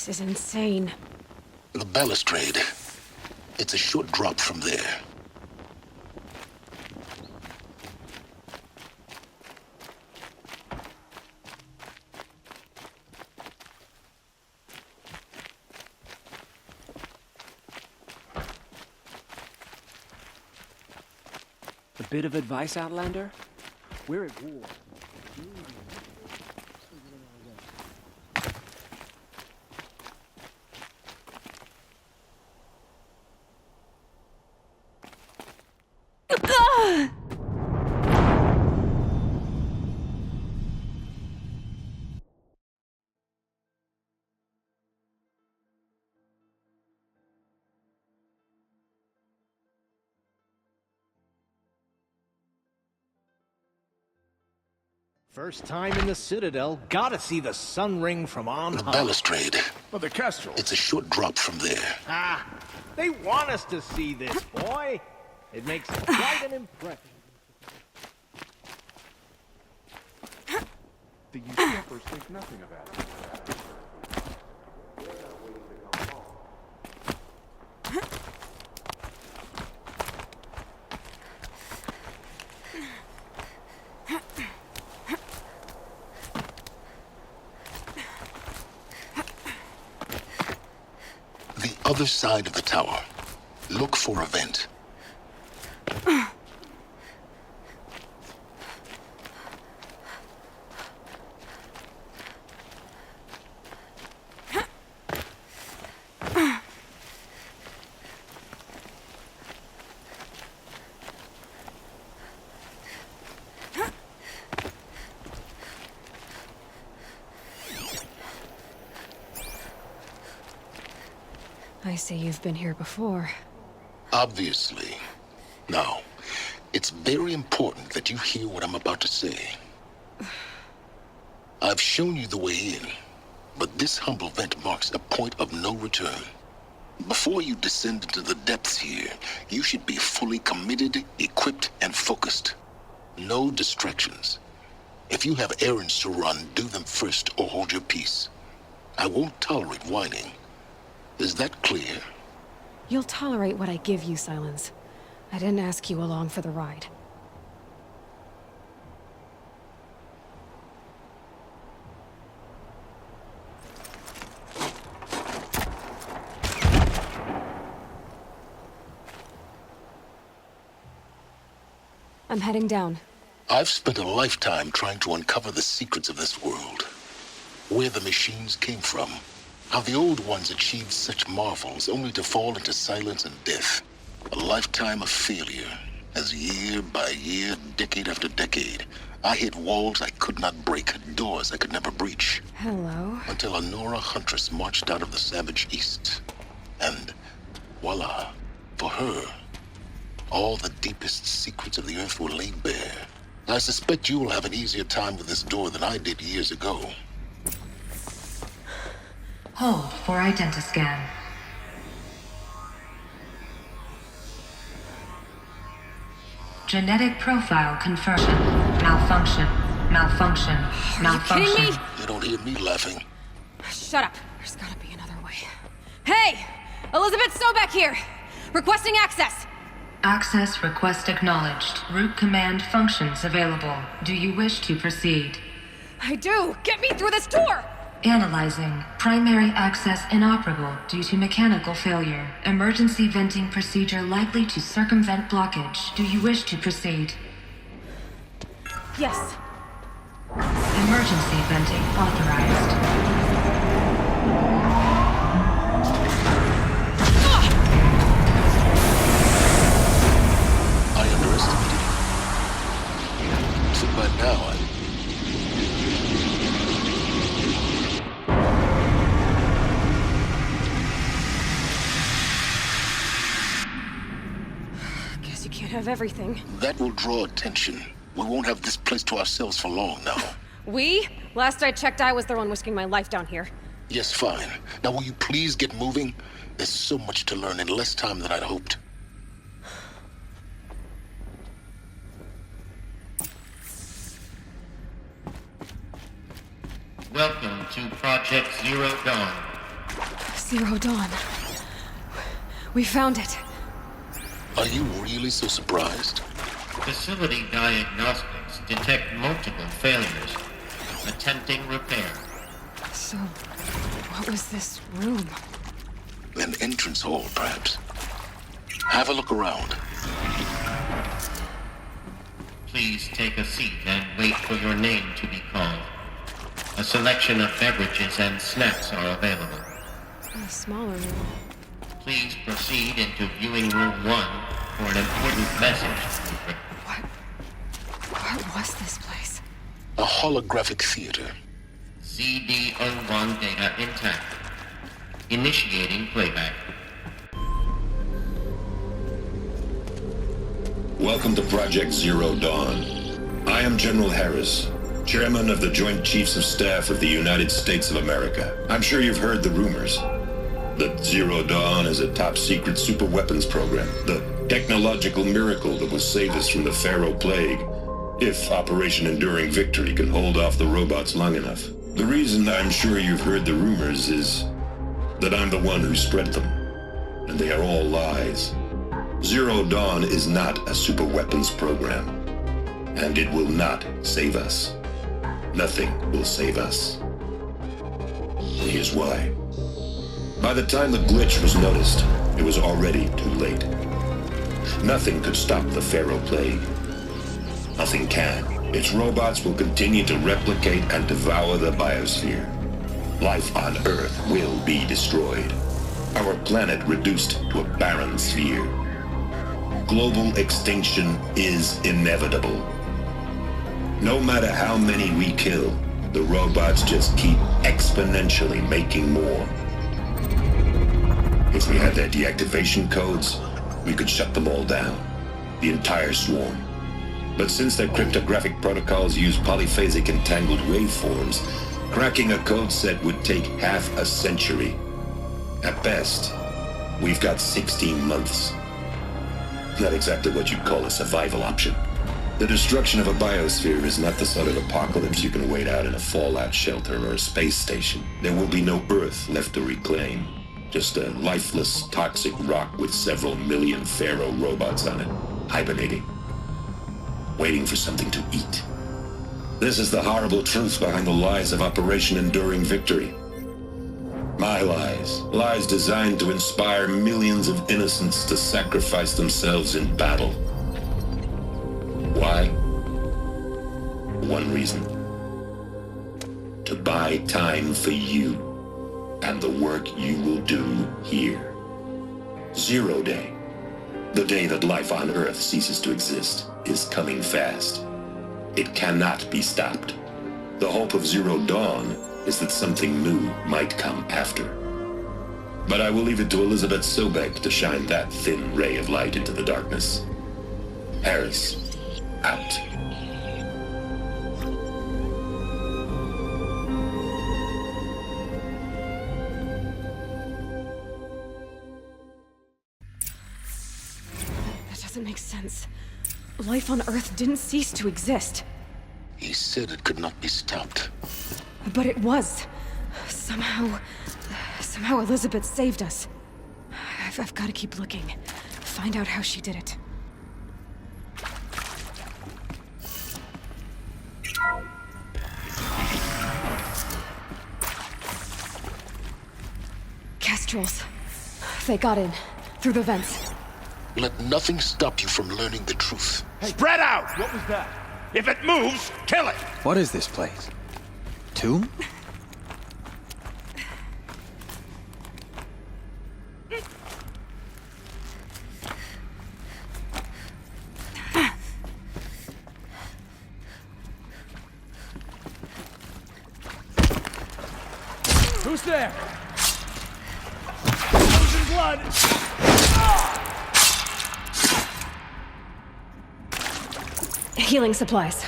This is insane. The balustrade. It's a short drop from there. A bit of advice, Outlander? We're at war. First time in the Citadel, gotta see the sun ring from on The high. balustrade. But the Kestrel. It's a short drop from there. Ah, they want us to see this, boy. It makes quite an impression. The usurpers think nothing about it. The other side of the tower. Look for a vent. I see you've been here before. Obviously. Now, it's very important that you hear what I'm about to say. I've shown you the way in, but this humble vent marks a point of no return. Before you descend into the depths here, you should be fully committed, equipped, and focused. No distractions. If you have errands to run, do them first or hold your peace. I won't tolerate whining. Is that clear? You'll tolerate what I give you, Silence. I didn't ask you along for the ride. I'm heading down. I've spent a lifetime trying to uncover the secrets of this world. Where the machines came from. How the old ones achieved such marvels only to fall into silence and death. A lifetime of failure, as year by year, decade after decade, I hit walls I could not break, doors I could never breach. Hello. Until a Nora huntress marched out of the savage east. And voila, for her, all the deepest secrets of the earth were laid bare. I suspect you will have an easier time with this door than I did years ago. Hold for identiscan. Genetic profile confirmed. Malfunction. Malfunction. Malfunction. Kidding me? You don't hear me laughing. Shut up. There's gotta be another way. Hey! Elizabeth Sobeck here! Requesting access! Access request acknowledged. Root command functions available. Do you wish to proceed? I do! Get me through this door! Analyzing. Primary access inoperable due to mechanical failure. Emergency venting procedure likely to circumvent blockage. Do you wish to proceed? Yes. Emergency venting authorized. I underestimated you. So by now, Guess you can't have everything. that will draw attention. We won't have this place to ourselves for long now. We? Last I checked, I was the one risking my life down here. Yes, fine. Now will you please get moving? There's so much to learn in less time than I'd hoped. Welcome to Project Zero Dawn. Zero Dawn. We found it. Are you really so surprised? Facility diagnostics detect multiple failures. Attempting repair. So, what was this room? An entrance hall, perhaps. Have a look around. Please take a seat and wait for your name to be called. A selection of beverages and snacks are available. A smaller room. Please proceed into viewing room 1 for an important message. What was this place? A holographic theater. CD01 data intact. Initiating playback. Welcome to Project Zero Dawn. I am General Harris, Chairman of the Joint Chiefs of Staff of the United States of America. I'm sure you've heard the rumors that Zero Dawn is a top-secret superweapons program, the technological miracle that will save us from the Pharaoh Plague, if Operation Enduring Victory can hold off the robots long enough. The reason I'm sure you've heard the rumors is that I'm the one who spread them, and they are all lies. Zero Dawn is not a superweapons program, and it will not save us. Nothing will save us. Here's why. By the time the glitch was noticed, it was already too late. Nothing could stop the Pharaoh Plague. Nothing can. Its robots will continue to replicate and devour the biosphere. Life on Earth will be destroyed. Our planet reduced to a barren sphere. Global extinction is inevitable. No matter how many we kill, the robots just keep exponentially making more. If we had their deactivation codes, we could shut them all down, the entire swarm. But since their cryptographic protocols use polyphasic entangled waveforms, cracking a code set would take half a century. At best, we've got 16 months. Not exactly what you'd call a survival option. The destruction of a biosphere is not the sort of apocalypse you can wait out in a fallout shelter or a space station. There will be no Earth left to reclaim. Just a lifeless, toxic rock with several million Pharaoh robots on it, hibernating, waiting for something to eat. This is the horrible truth behind the lies of Operation Enduring Victory. My lies. Lies designed to inspire millions of innocents to sacrifice themselves in battle. Why? One reason. To buy time for you and the work you will do here. Zero Day, the day that life on Earth ceases to exist, is coming fast. It cannot be stopped. The hope of Zero Dawn is that something new might come after. But I will leave it to Elizabeth Sobek to shine that thin ray of light into the darkness. Harris, out. That doesn't make sense. Life on Earth didn't cease to exist. He said it could not be stopped. But it was. Somehow Elizabeth saved us. I've got to keep looking. Find out how she did it. Kestrels. They got in. Through the vents. Let nothing stop you from learning the truth. Spread out! What was that? If it moves, kill it! What is this place? Tomb? Who's there? Frozen blood! Healing supplies.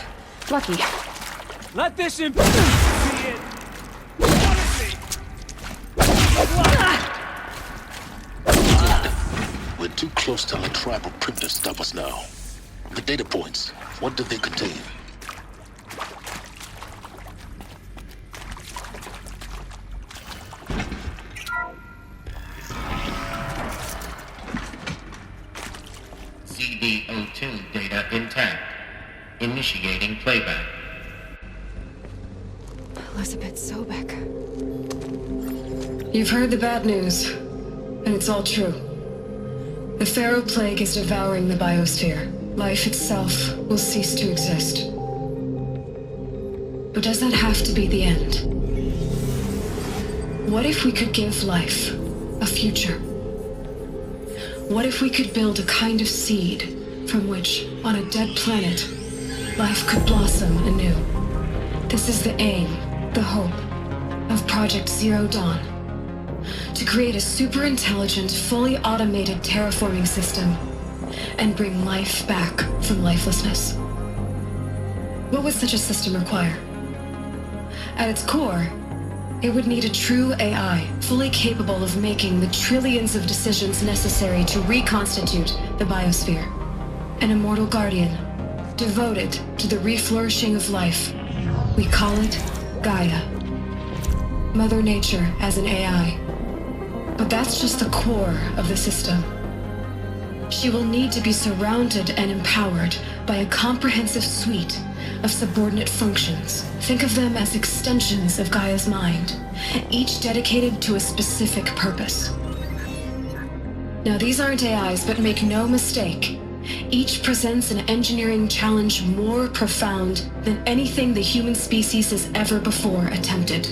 Lucky. Let this in. See it. What is it? We're too close to the tribal print to stop us now. The data points, what do they contain? Initiating playback. Elizabeth Sobek. You've heard the bad news, and it's all true. The Pharaoh Plague is devouring the biosphere. Life itself will cease to exist. But does that have to be the end? What if we could give life a future? What if we could build a kind of seed from which, on a dead planet, life could blossom anew? This is the aim, the hope, of Project Zero Dawn. To create a super-intelligent, fully automated terraforming system and bring life back from lifelessness. What would such a system require? At its core, it would need a true AI, fully capable of making the trillions of decisions necessary to reconstitute the biosphere. An immortal guardian, devoted to the reflourishing of life. We call it Gaia. Mother Nature as an AI. But that's just the core of the system. She will need to be surrounded and empowered by a comprehensive suite of subordinate functions. Think of them as extensions of Gaia's mind, each dedicated to a specific purpose. Now, these aren't AIs, but make no mistake, each presents an engineering challenge more profound than anything the human species has ever before attempted.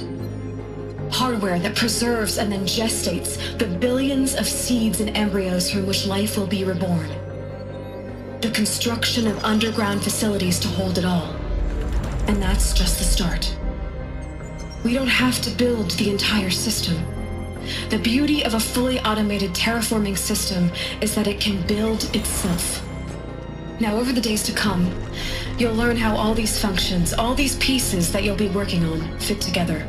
Hardware that preserves and then gestates the billions of seeds and embryos from which life will be reborn. The construction of underground facilities to hold it all. And that's just the start. We don't have to build the entire system. The beauty of a fully automated terraforming system is that it can build itself. Now, over the days to come, you'll learn how all these functions, all these pieces that you'll be working on, fit together.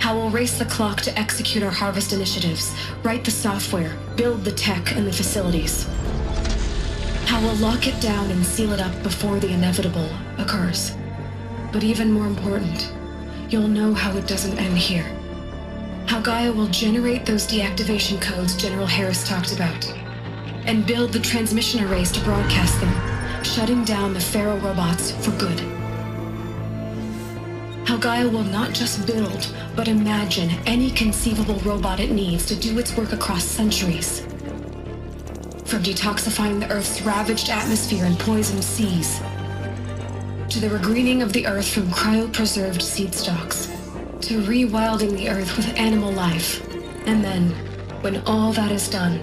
How we'll race the clock to execute our harvest initiatives, write the software, build the tech and the facilities. How we'll lock it down and seal it up before the inevitable occurs. But even more important, you'll know how it doesn't end here. How Gaia will generate those deactivation codes General Harris talked about, and build the transmission arrays to broadcast them, shutting down the Pharaoh robots for good. How Gaia will not just build, but imagine any conceivable robot it needs to do its work across centuries. From detoxifying the Earth's ravaged atmosphere and poisoned seas, to the regreening of the Earth from cryopreserved seed stalks, to rewilding the Earth with animal life. And then, when all that is done,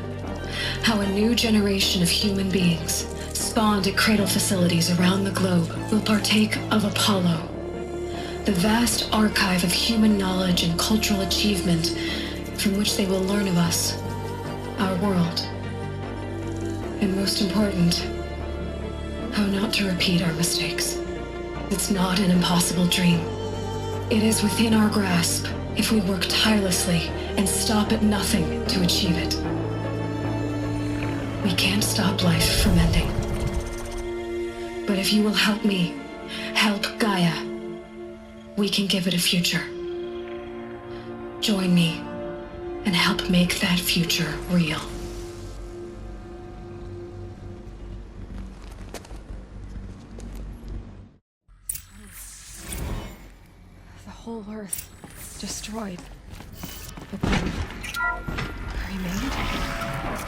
how a new generation of human beings, spawned at cradle facilities around the globe, will partake of Apollo, the vast archive of human knowledge and cultural achievement from which they will learn of us, our world. And most important, how not to repeat our mistakes. It's not an impossible dream. It is within our grasp if we work tirelessly and stop at nothing to achieve it. We can't stop life from ending. But if you will help me, help Gaia, we can give it a future. Join me and help make that future real. The whole Earth destroyed. But then remade?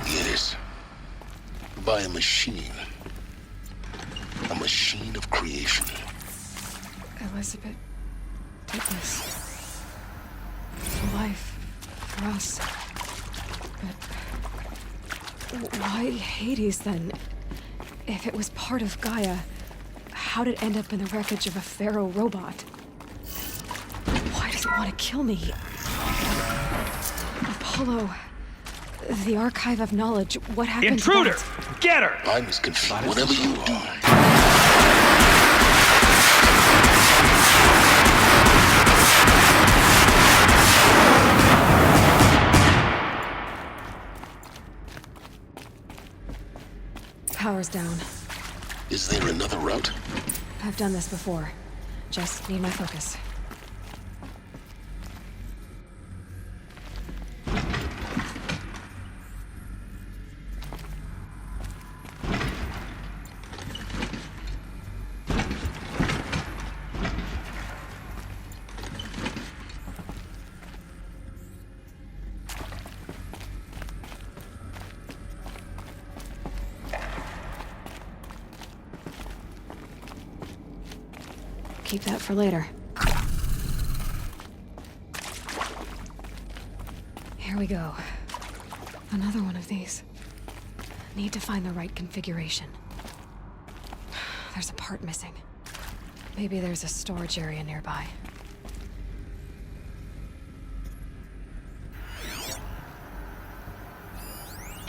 Yes. By a machine. A machine of creation. Elizabeth did this. For life. For us. But why Hades then? If it was part of Gaia, how did it end up in the wreckage of a Pharaoh robot? Why does it want to kill me? Apollo, the archive of knowledge, what happened Intruder! to that? Get her! I'm as confused. Whatever you do. Power's down. Is there another route? I've done this before. Just need my focus. keep that for later. Here we go. Another one of these. Need to find the right configuration. There's a part missing. Maybe there's a storage area nearby.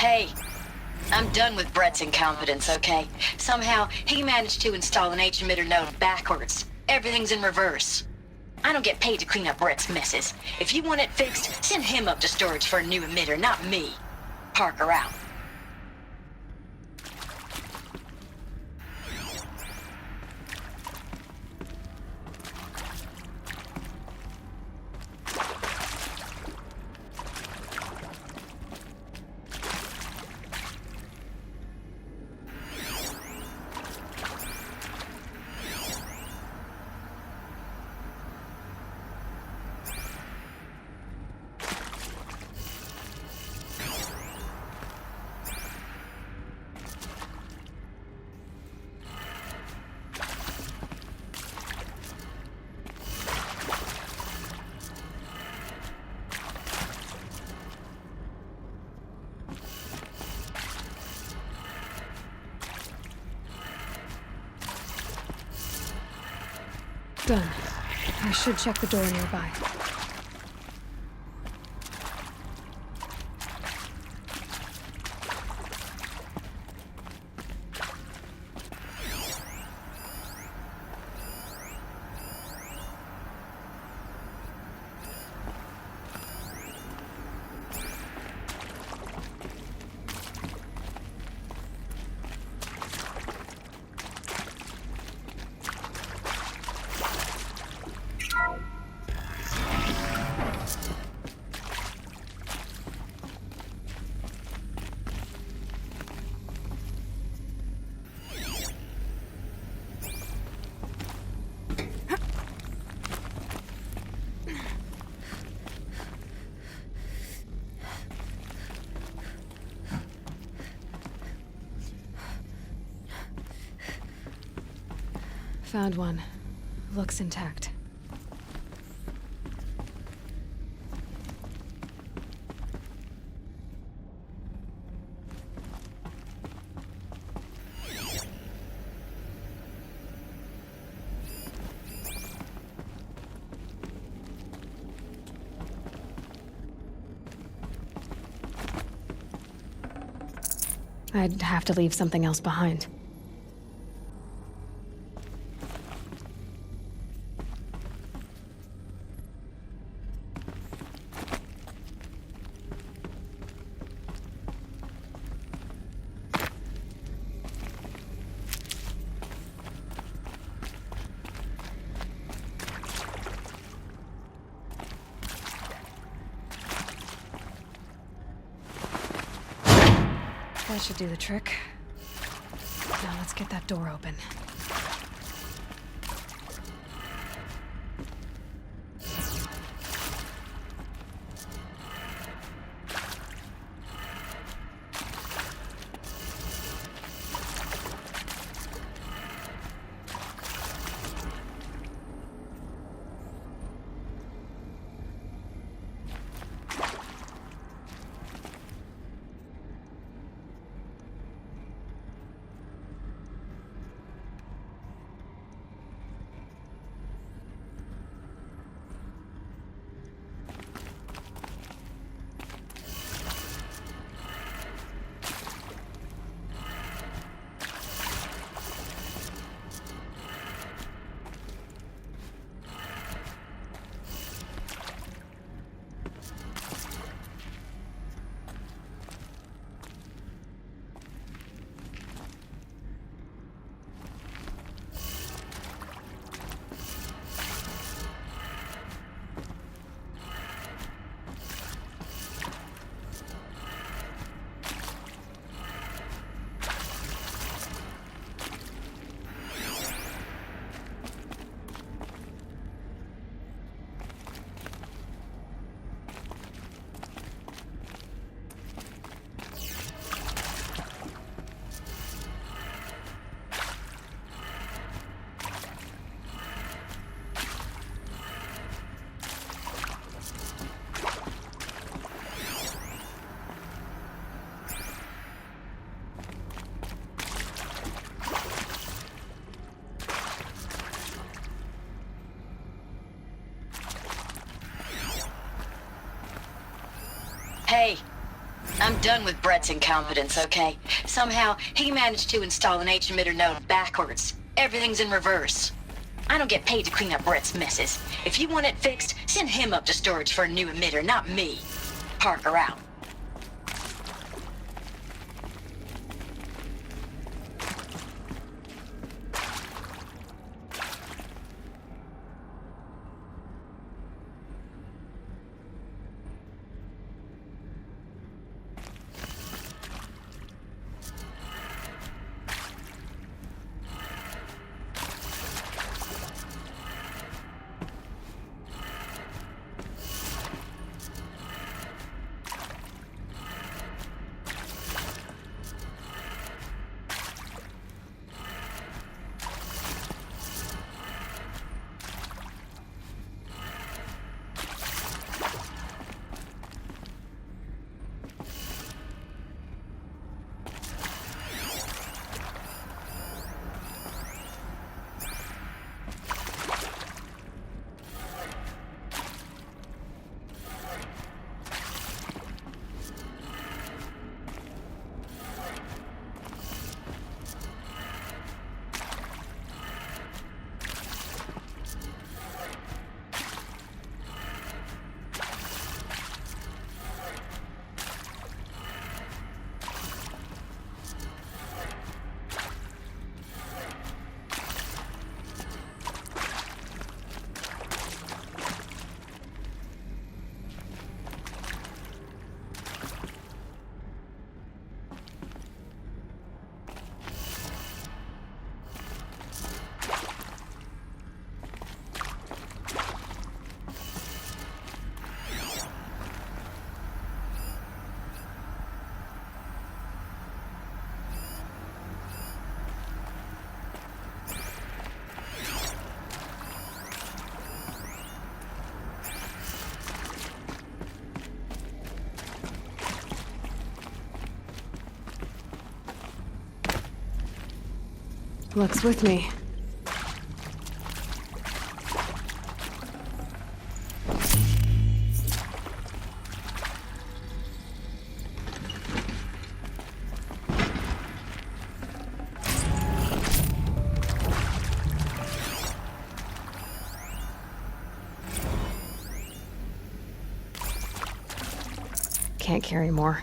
Hey, I'm done with Brett's incompetence, okay? Somehow, he managed to install an H-emitter node backwards. Everything's in reverse. I don't get paid to clean up Brett's messes. If you want it fixed, send him up to storage for a new emitter, not me. Parker out. Done. I should check the door nearby. Found one. Looks intact. I'd have to leave something else behind. That should do the trick. Now let's get that door open. Hey, I'm done with Brett's incompetence, okay? Somehow, he managed to install an H-emitter node backwards. Everything's in reverse. I don't get paid to clean up Brett's messes. If you want it fixed, send him up to storage for a new emitter, not me. Parker out. Luck's with me. Can't carry more.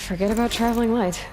Forget about traveling light.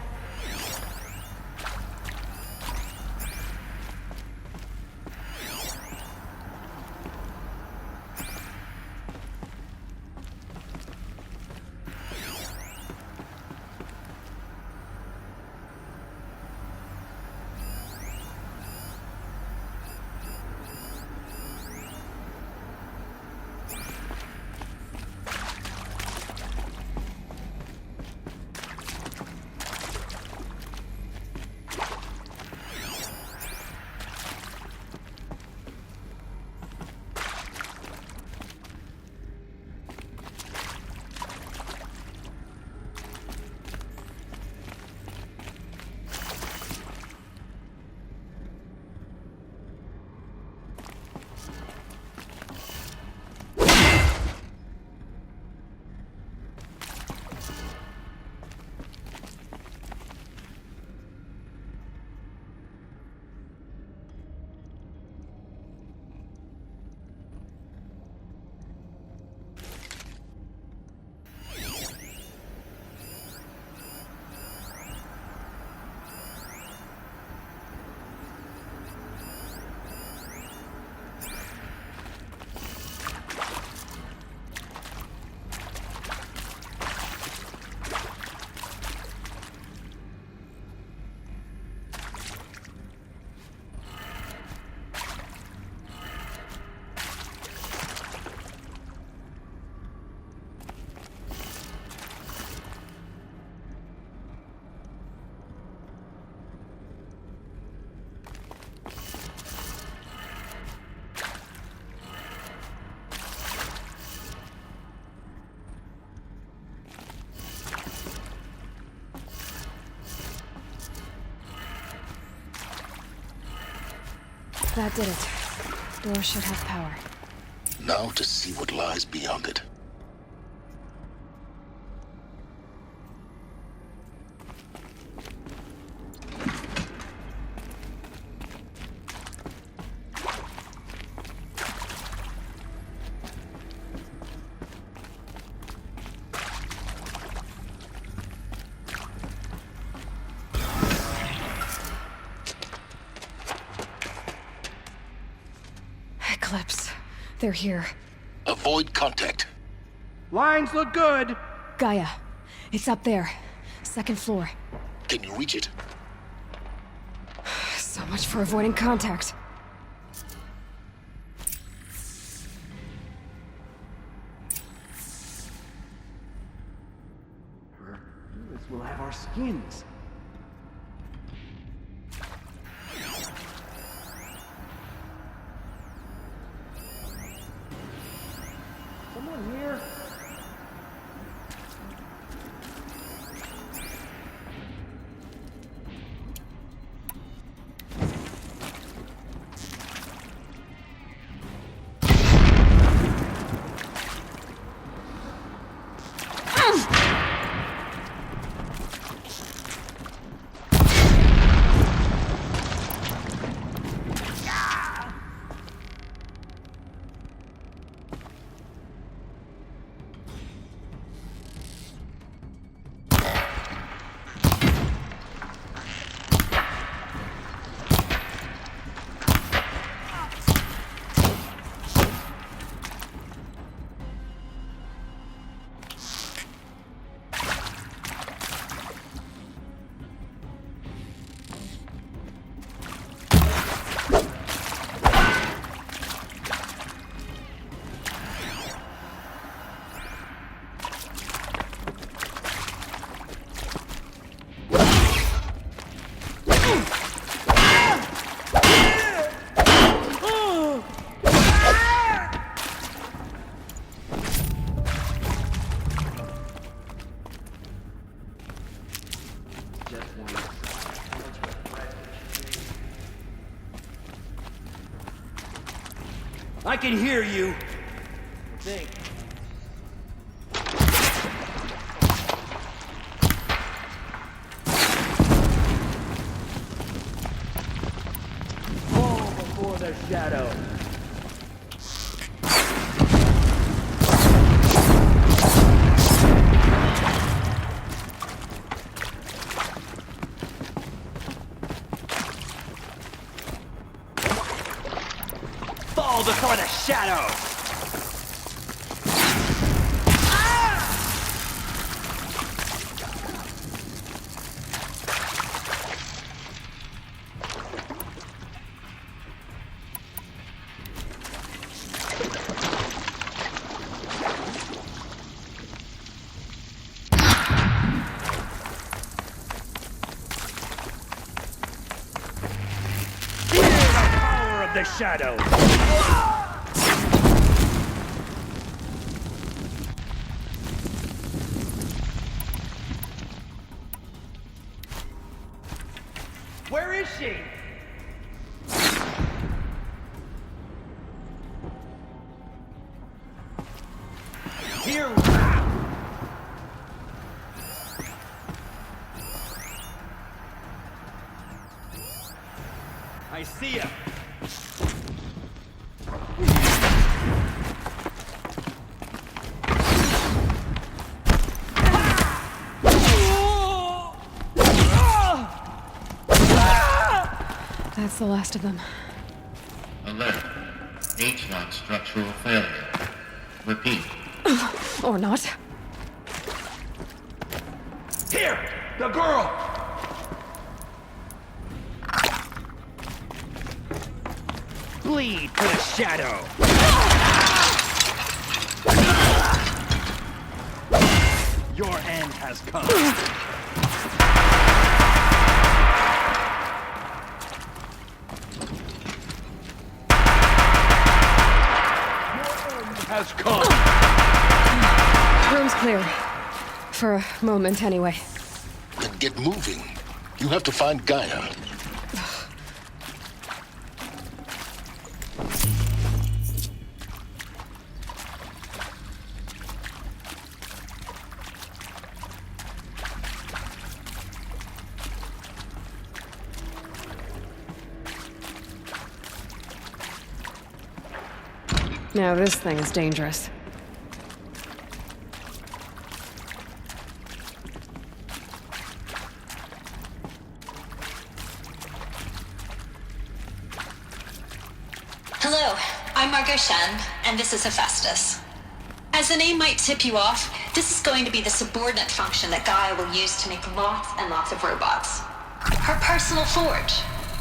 That did it. Door should have power. Now to see what lies beyond it. Eclipse. They're here. Avoid contact. Lines look good. Gaia. It's up there. Second floor. Can you reach it? So much for avoiding contact. This will have our skins. Someone here? I can hear you. I think. Fall before the shadow. Fall before the shadow! Fear the power of the shadow! Where is she? Here. I see ya. That's the last of them. Alert. H-lock structural failure. Repeat. Or not. Here! The girl! Bleed for the shadow! Your end has come. Has come. Room's clear. For a moment, anyway. Then get moving. You have to find Gaia. Now this thing is dangerous. Hello, I'm Margot Shen, and this is Hephaestus. As the name might tip you off, this is going to be the subordinate function that Gaia will use to make lots and lots of robots. Her personal forge.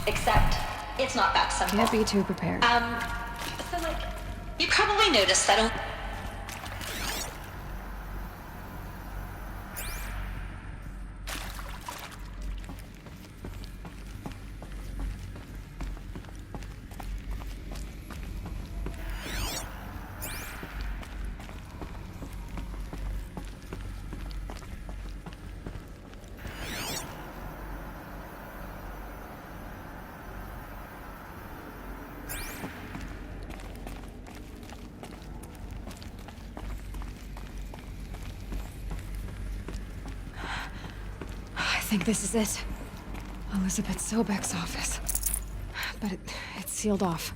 Except, it's not that simple. Can't be too prepared. So like, you probably noticed that I think this is it. Elizabeth Sobek's office. But it's sealed off.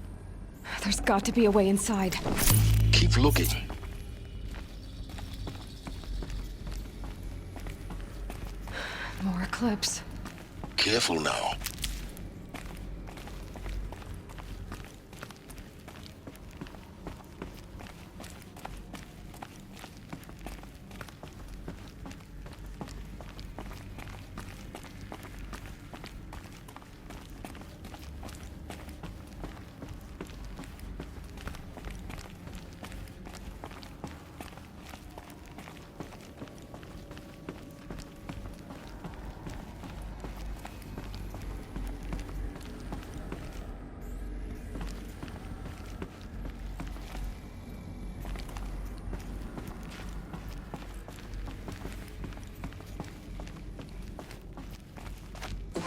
There's got to be a way inside. Keep looking. More Eclipse. Careful now.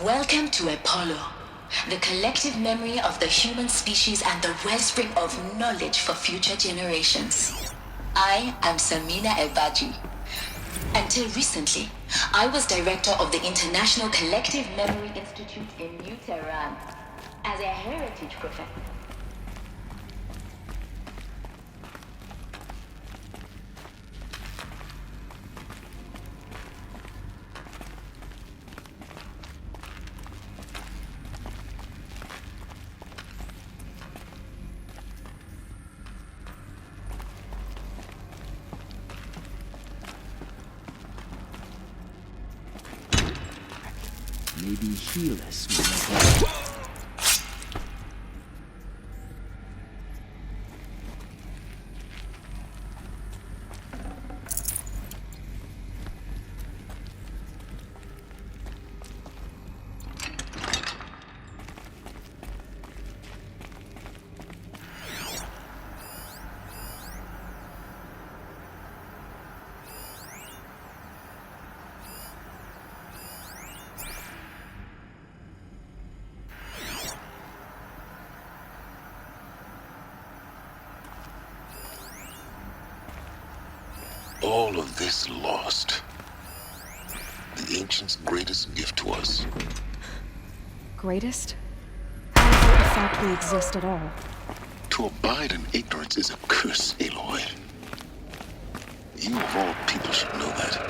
Welcome to Apollo, the collective memory of the human species and the wellspring of knowledge for future generations. I am Samina Ebaji. Until recently, I was director of the International Collective Memory Institute in New Tehran as a heritage professor. Maybe Helis will make it. All of this lost. The Ancients' greatest gift to us. Greatest? How is it the fact we exist at all? To abide in ignorance is a curse, Aloy. You of all people should know that.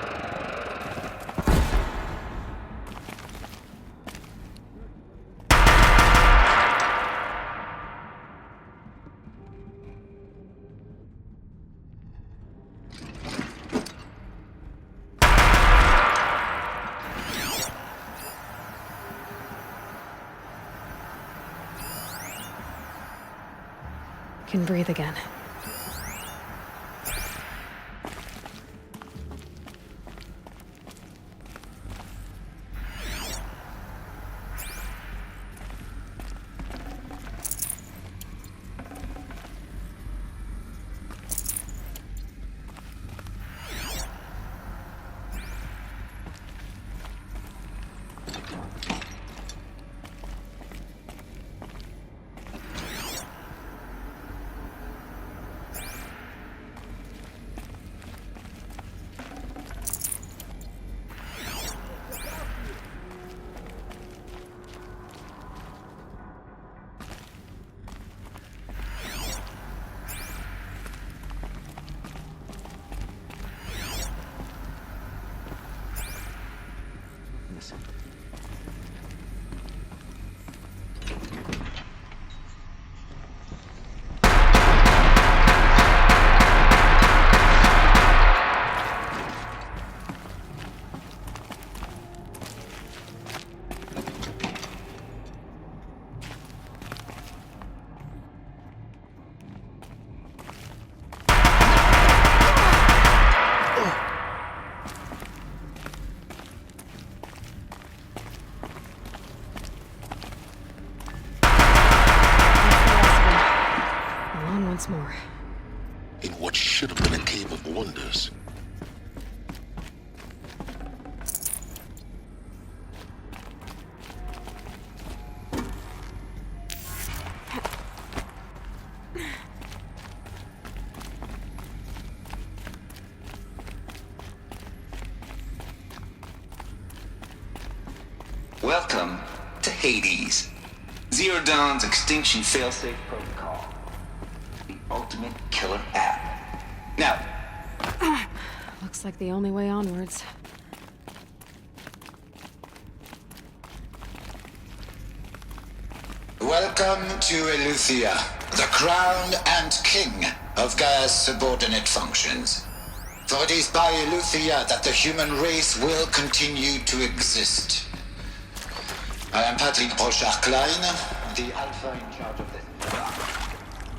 Can breathe again. in a cave of wonders. Welcome to Hades. Zero Dawn's extinction failsafe protocol. The ultimate killer app. Now, Looks like the only way onwards. Welcome to Eleuthia, the crown and king of Gaia's subordinate functions. For it is by Eleuthia that the human race will continue to exist. I am Patrick Brochard-Klein, the Alpha in charge of this.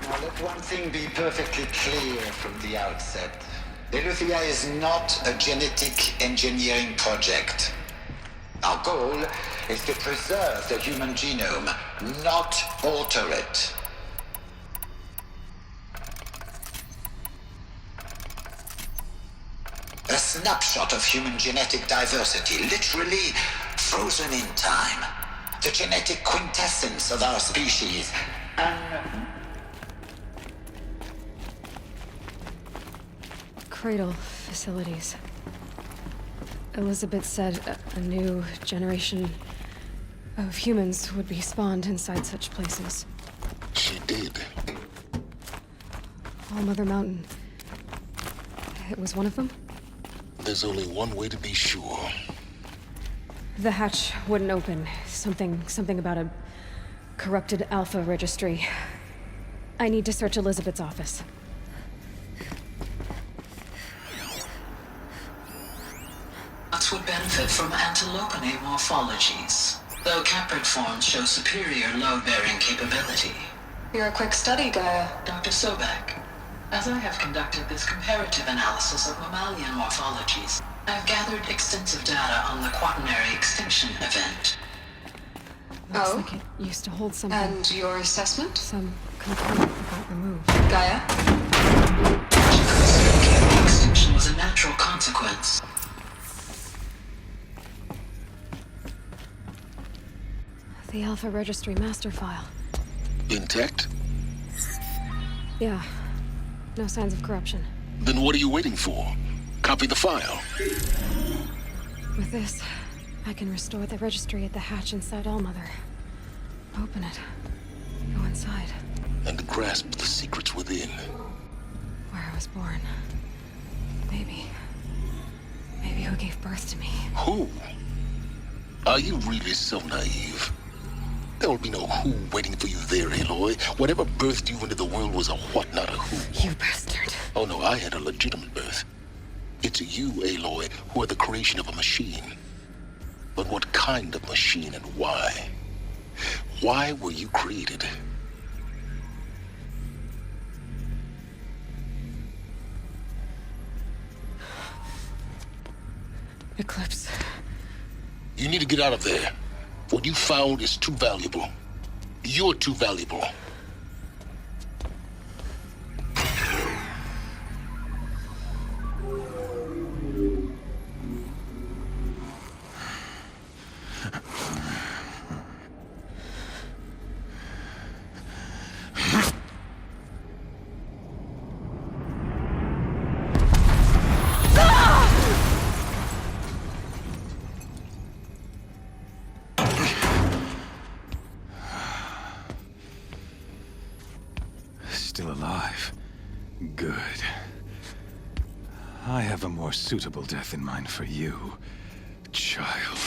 Now let one thing be perfectly clear from the outset. Eleuthia is not a genetic engineering project. Our goal is to preserve the human genome, not alter it. A snapshot of human genetic diversity, literally frozen in time. The genetic quintessence of our species. Cradle facilities. Elizabeth said a new generation of humans would be spawned inside such places. She did. All Mother Mountain. It was one of them? There's only one way to be sure. The hatch wouldn't open. Something about a corrupted Alpha registry. I need to search Elizabeth's office. Would benefit from antilopinae morphologies, though caprid forms show superior load-bearing capability. You're a quick study, Gaia. Dr. Sobek, as I have conducted this comparative analysis of mammalian morphologies, I have gathered extensive data on the quaternary extinction event. Looks like it used to hold something. And your assessment? Some component got removed. Gaia? The extinction was a natural consequence. The Alpha Registry master file. Intact? Yeah. No signs of corruption. Then what are you waiting for? Copy the file. With this, I can restore the registry at the hatch inside Allmother. Open it. Go inside. And grasp the secrets within. Where I was born. Maybe who gave birth to me. Who? Are you really so naive? There will be no who waiting for you there, Aloy. Whatever birthed you into the world was a what, not a who. You bastard. Oh no, I had a legitimate birth. It's you, Aloy, who are the creation of a machine. But what kind of machine and why? Why were you created? Eclipse. You need to get out of there. What you found is too valuable. You're too valuable. Still alive. Good. I have a more suitable death in mind for you, child.